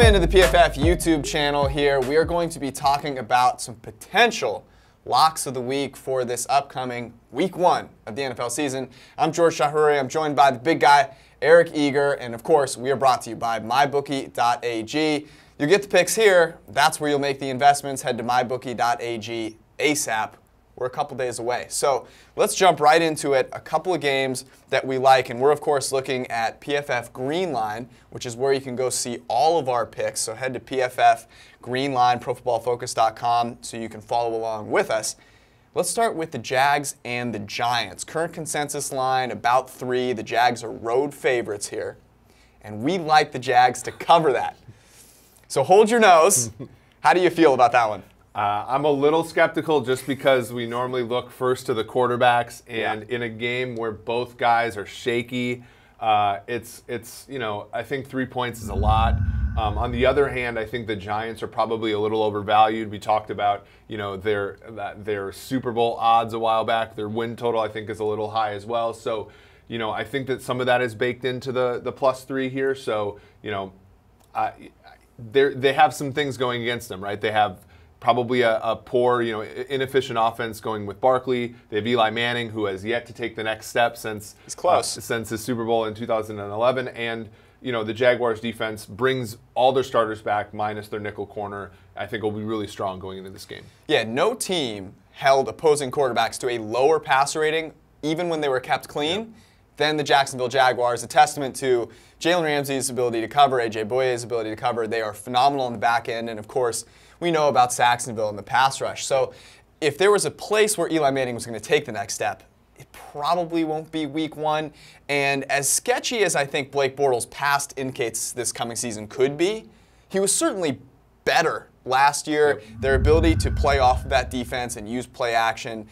Welcome into the PFF YouTube channel here. We are going to be talking about some potential locks of the week for this upcoming week 1 of the NFL season. I'm George Chahrouri. I'm joined by the big guy, Eric Eager, and of course, we are brought to you by mybookie.ag. You get the picks here. That's where you'll make the investments. Head to mybookie.ag ASAP. We're a couple days away. So let's jump right into it. A couple of games that we like, and we're of course looking at PFF Greenline, which is where you can go see all of our picks. So head to PFF Greenline, ProFootballFocus.com, so you can follow along with us. Let's start with the Jags and the Giants. Current consensus line about 3. The Jags are road favorites here, and we like the Jags to cover that. So hold your nose. How do you feel about that one? I'm a little skeptical just because we normally look first to the quarterbacks, and in a game where both guys are shaky, it's you know, I think 3 points is a lot. On the other hand, I think the Giants are probably a little overvalued. We talked about, you know, their Super Bowl odds a while back. Their win total, I think, is a little high as well. So, you know, I think that some of that is baked into the +3 here. So, you know, they have some things going against them, right? They have probably a poor, you know, inefficient offense going with Barkley. They have Eli Manning, who has yet to take the next step since his Super Bowl in 2011. And, you know, the Jaguars defense brings all their starters back minus their nickel corner. I think will be really strong going into this game. Yeah, no team held opposing quarterbacks to a lower passer rating, even when they were kept clean, than the Jacksonville Jaguars. A testament to Jalen Ramsey's ability to cover, A.J. Boye's ability to cover. They are phenomenal on the back end, and of course, we know about Saxonville and the pass rush. So if there was a place where Eli Manning was going to take the next step, it probably won't be week 1. And as sketchy as I think Blake Bortles' past indicates this coming season could be, he was certainly better last year. Their ability to play off of that defense and use play action,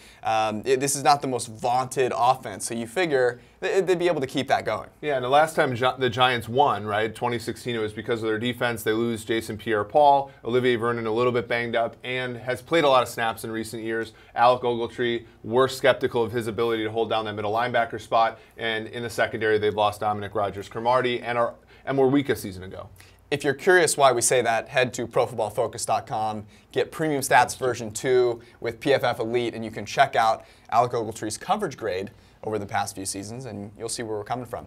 this is not the most vaunted offense, so you figure they'd be able to keep that going. Yeah, and the last time the Giants won, right, 2016, it was because of their defense. They lose Jason Pierre-Paul, Olivier Vernon a little bit banged up, and has played a lot of snaps in recent years. Alec Ogletree, we're skeptical of his ability to hold down that middle linebacker spot, and in the secondary, they've lost Dominic Rodgers-Cromartie and were weak a season ago. If you're curious why we say that, head to ProFootballFocus.com, get Premium Stats version 2 with PFF Elite, and you can check out Alec Ogletree's coverage grade over the past few seasons, and you'll see where we're coming from.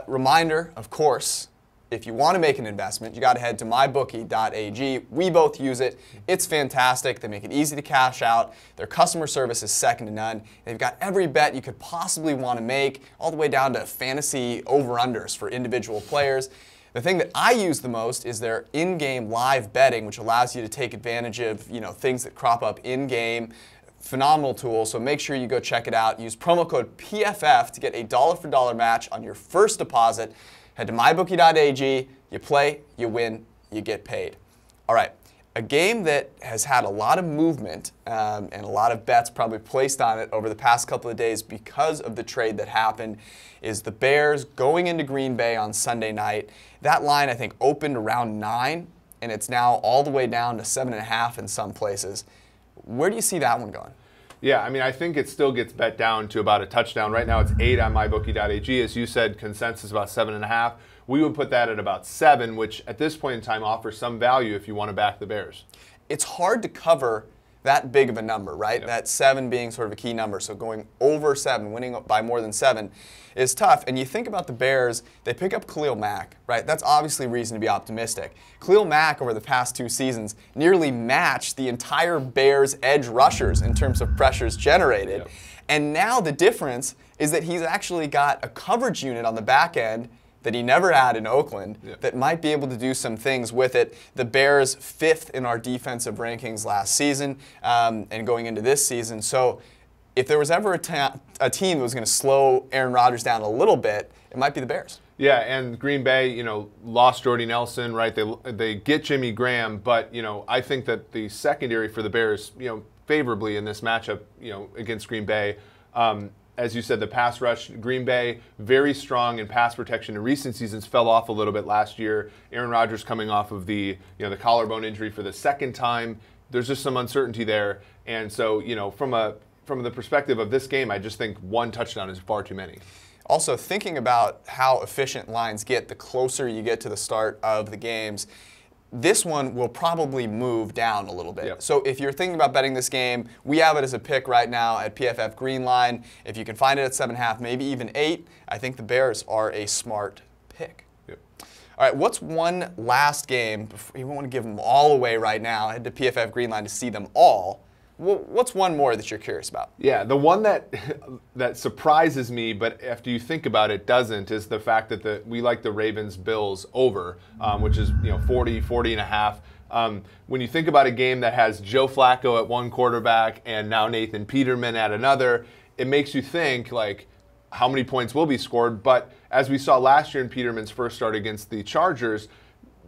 Reminder, of course, if you want to make an investment, you got to head to mybookie.ag. We both use it. It's fantastic. They make it easy to cash out. Their customer service is second to none. They've got every bet you could possibly want to make, all the way down to fantasy over-unders for individual players. The thing that I use the most is their in-game live betting, which allows you to take advantage of, you know, things that crop up in-game. Phenomenal tool, so make sure you go check it out. Use promo code PFF to get a dollar-for-dollar match on your first deposit. Head to mybookie.ag. You play, you win, you get paid. All right, a game that has had a lot of movement and a lot of bets probably placed on it over the past couple of days because of the trade that happened is the Bears going into Green Bay on Sunday night. That line, I think, opened around 9, and it's now all the way down to 7.5 in some places. Where do you see that one going? Yeah, I mean, I think it still gets bet down to about a touchdown. Right now it's 8 on mybookie.ag. As you said, consensus about 7.5. We would put that at about 7, which at this point in time offers some value if you want to back the Bears. It's hard to cover that big of a number, right? Yep. That 7 being sort of a key number. So going over 7, winning by more than 7 is tough. And you think about the Bears, they pick up Khalil Mack, right? That's obviously reason to be optimistic. Khalil Mack over the past 2 seasons nearly matched the entire Bears edge rushers in terms of pressures generated. Yep. And now the difference is that he's actually got a coverage unit on the back end that he never had in Oakland, that might be able to do some things with it. The Bears 5th in our defensive rankings last season and going into this season. So if there was ever a team that was going to slow Aaron Rodgers down a little bit, it might be the Bears. Yeah, and Green Bay, you know, lost Jordy Nelson, right? They get Jimmy Graham, but, you know, I think that the secondary for the Bears, you know, favorably in this matchup, you know, against Green Bay. As you said, the pass rush, Green Bay, very strong in pass protection in recent seasons, fell off a little bit last year. Aaron Rodgers coming off of the collarbone injury for the 2nd time. There's just some uncertainty there. And so, you know, from the perspective of this game, I just think 1 touchdown is far too many. Also, thinking about how efficient lines get the closer you get to the start of the games, this one will probably move down a little bit. Yep. So if you're thinking about betting this game, we have it as a pick right now at PFF Greenline. If you can find it at 7.5, maybe even 8, I think the Bears are a smart pick. Yep. All right, what's one last game? You won't want to give them all away right now. Head to PFF Greenline to see them all. What's one more that you're curious about? Yeah, the one that that surprises me, but after you think about it, doesn't, is the fact that we like the Ravens-Bills over, which is 40 and a half. When you think about a game that has Joe Flacco at one quarterback and now Nathan Peterman at another, it makes you think, like, how many points will be scored? But as we saw last year in Peterman's first start against the Chargers,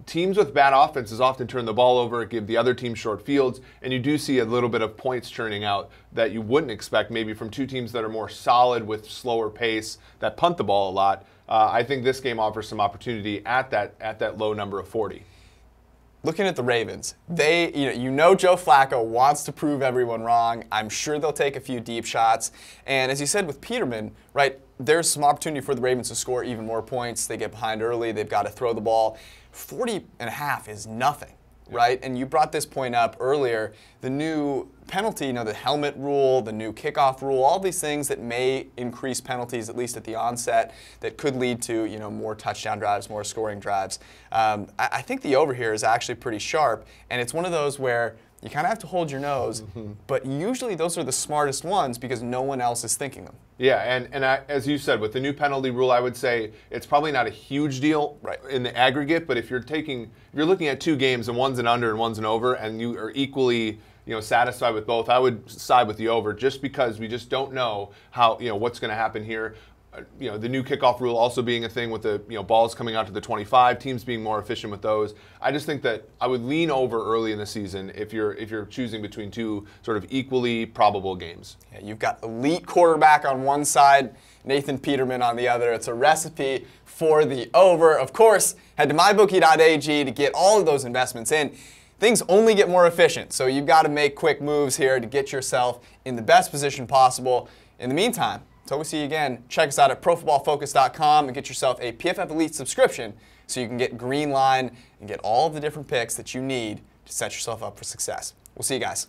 teams with bad offenses often turn the ball over, give the other team short fields, and you do see a little bit of points churning out that you wouldn't expect maybe from two teams that are more solid with slower pace, that punt the ball a lot. I think this game offers some opportunity at that low number of 40. Looking at the Ravens, you know Joe Flacco wants to prove everyone wrong. I'm sure they'll take a few deep shots. And as you said with Peterman, right, there's some opportunity for the Ravens to score even more points. They get behind early. They've got to throw the ball. 40 and a half is nothing, right? And you brought this point up earlier. The new penalty, the helmet rule, the new kickoff rule, all these things that may increase penalties, at least at the onset, that could lead to more touchdown drives, more scoring drives. I think the over here is actually pretty sharp, and it's one of those where you kind of have to hold your nose, but usually those are the smartest ones because no one else is thinking them. Yeah, and as you said, with the new penalty rule, I would say it's probably not a huge deal in the aggregate, but if you're looking at two games and one's an under and one's an over, and you are equally satisfied with both, I would side with the over just because we just don't know how what's going to happen here. The new kickoff rule also being a thing with the balls coming out to the 25, teams being more efficient with those. I just think that I would lean over early in the season if you're choosing between two sort of equally probable games. Yeah, you've got elite quarterback on one side, Nathan Peterman on the other. It's a recipe for the over. Of course, head to mybookie.ag to get all of those investments in. Things only get more efficient, so you've got to make quick moves here to get yourself in the best position possible. In the meantime, until we see you again, check us out at ProFootballFocus.com and get yourself a PFF Elite subscription so you can get Greenline and get all of the different picks that you need to set yourself up for success. We'll see you guys.